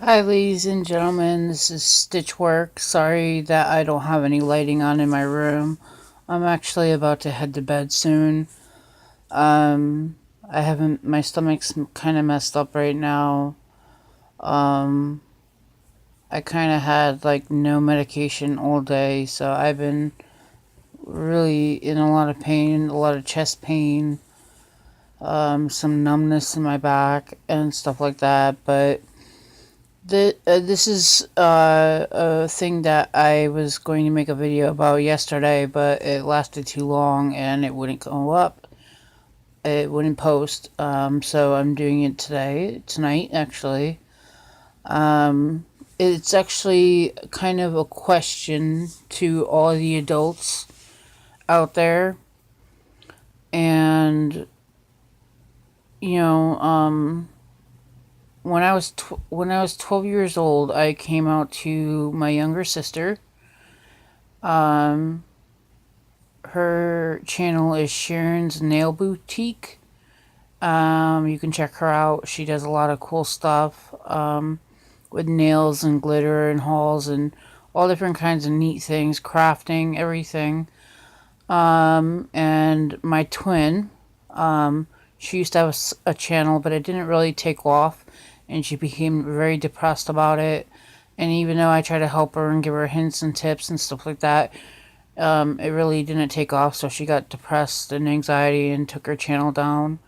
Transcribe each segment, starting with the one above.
Hi, ladies and gentlemen. This is Stitchwork. Sorry that I don't have any lighting on in my room. I'm actually about to head to bed soon. Um, I haven't. My stomach's kind of messed up right now. Um, I kind of had like no medication all day, so I've been really in a lot of pain, a lot of chest pain, some numbness in my back, and stuff like that. But this is a thing that I was going to make a video about yesterday, but it lasted too long and it wouldn't go up. It wouldn't post. So I'm doing it tonight, actually. It's actually kind of a question to all the adults out there. And, you know, when I was 12 years old, I came out to my younger sister. Um, Her channel is Sharon's Nail Boutique. You can check her out. She does a lot of cool stuff with nails and glitter and hauls and all different kinds of neat things, crafting, everything. And my twin, she used to have a channel, but it didn't really take off, and she became very depressed about it. And even though I try to help her and give her hints and tips and stuff like that, it really didn't take off, so she got depressed and anxiety and took her channel down.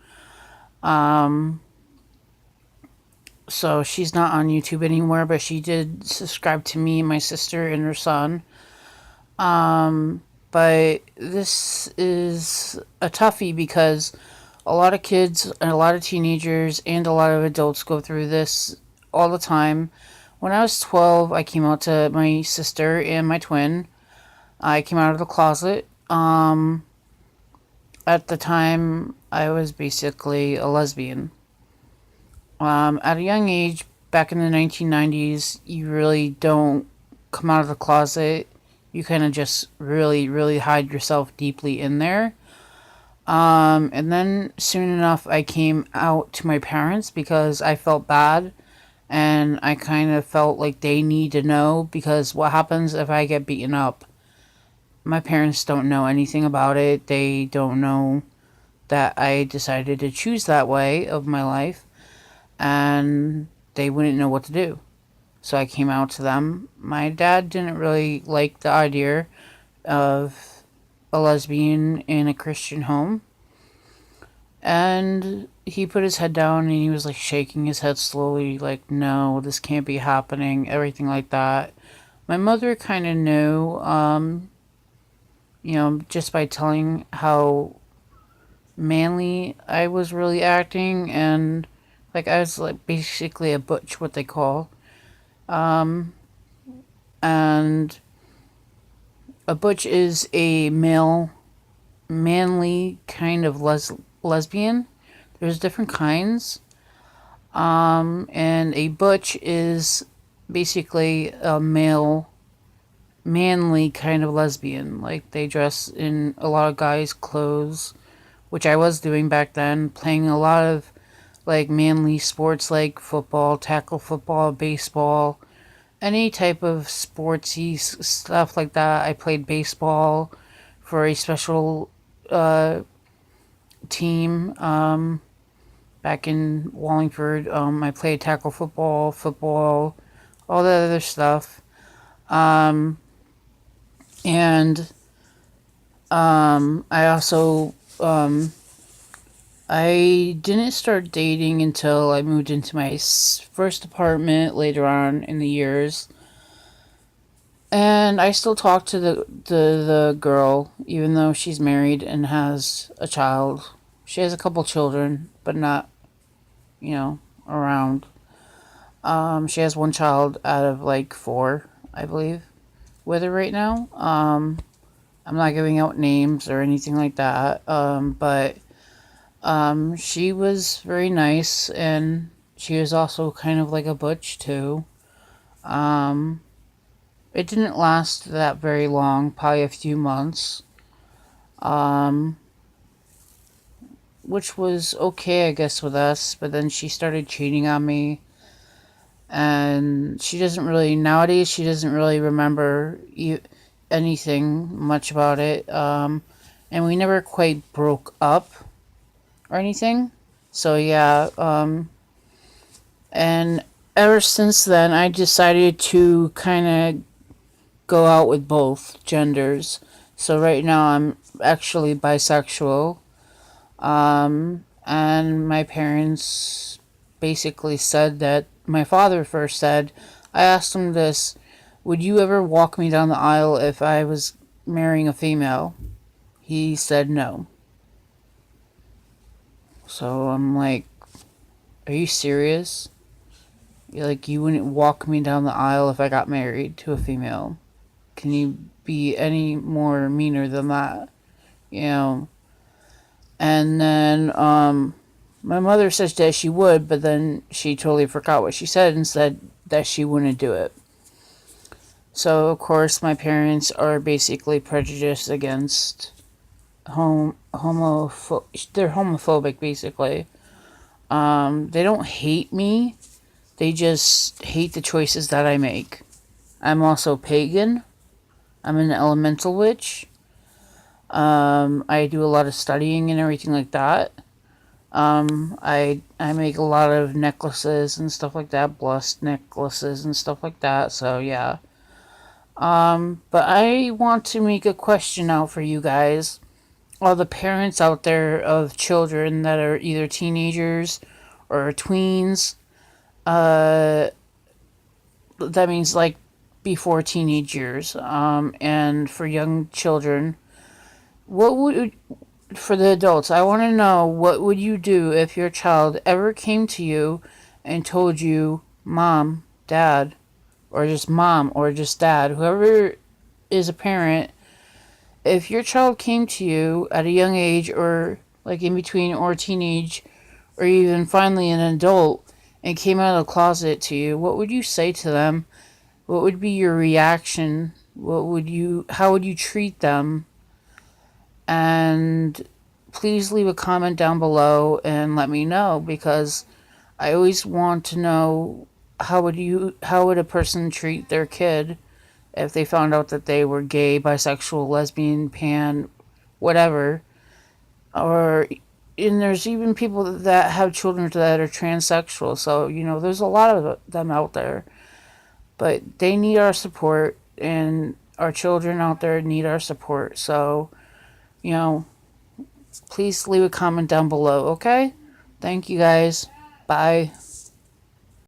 Um, so she's not on YouTube anymore, but she did subscribe to me, my sister, and her son. But this is a toughie because a lot of kids and a lot of teenagers and a lot of adults go through this all the time. When I was 12, I came out to my sister and my twin. I came out of the closet. At the time, I was basically a lesbian. At a young age, back in the 1990s, you really don't come out of the closet. You kind of just really, really hide yourself deeply in there. And then soon enough, I came out to my parents because I felt bad and I kind of felt like they need to know because what happens if I get beaten up? My parents don't know anything about it. They don't know that I decided to choose that way of my life, and they wouldn't know what to do. So I came out to them. My dad didn't really like the idea of a lesbian in a Christian home, and he put his head down and he was like shaking his head slowly, like, no, this can't be happening, everything like that. My mother kind of knew, just by telling how manly I was really acting, and like I was like basically a butch, what they call. And a butch is a male, manly kind of lesbian. There's different kinds. And a butch is basically a male, manly kind of lesbian. Like they dress in a lot of guys' clothes, which I was doing back then, playing a lot of like manly sports like football, tackle football, baseball, any type of sportsy stuff like that. I played baseball for a special uh, team back in Wallingford. I played tackle football, all that other stuff. Um, and I also I didn't start dating until I moved into my first apartment later on in the years. And I still talk to the girl, even though she's married and has a child. She has a couple children, but not, you know, around. She has one child out of like four, I believe, with her right now. I'm not giving out names or anything like that. But she was very nice, and she was also kind of like a butch too. Um, it didn't last that very long, probably a few months. Um, which was okay, I guess, with us. But then she started cheating on me, And she doesn't really, nowadays, she doesn't really remember anything much about it. And we never quite broke up or anything. So yeah, and ever since then, I decided to kind of go out with both genders. So right now, I'm actually bisexual. And my parents basically said that my father first said, I asked him this, would you ever walk me down the aisle if I was marrying a female? He said no. So I'm like, are you serious? You're like, you wouldn't walk me down the aisle if I got married to a female? Can you be any more meaner than that? You know? And then, my mother says that she would, but then she totally forgot what she said and said that she wouldn't do it. So, of course, my parents are basically prejudiced against they're homophobic, basically. They don't hate me, they just hate the choices that I make. I'm also pagan. I'm an elemental witch. I do a lot of studying and everything like that. I make a lot of necklaces and stuff like that, blessed necklaces and stuff like that. So yeah. But I want to make a question out for you guys, all the parents out there of children that are either teenagers or tweens. Uh, that means like before teenage years. And for young children, what would for the adults, I want to know, what would you do if your child ever came to you and told you, Mom, Dad, or just Mom or just Dad, whoever is a parent, if your child came to you at a young age or like in between or teenage or even finally an adult and came out of the closet to you, what would you say to them? What would be your reaction? How would you treat them? And please leave a comment down below and let me know, because I always want to know, how would a person treat their kid if they found out that they were gay, bisexual, lesbian, pan, whatever. Or and there's even people that have children that are transsexual. So, there's a lot of them out there. But they need our support, and our children out there need our support. So, you know, please leave a comment down below, okay? Thank you guys. Bye.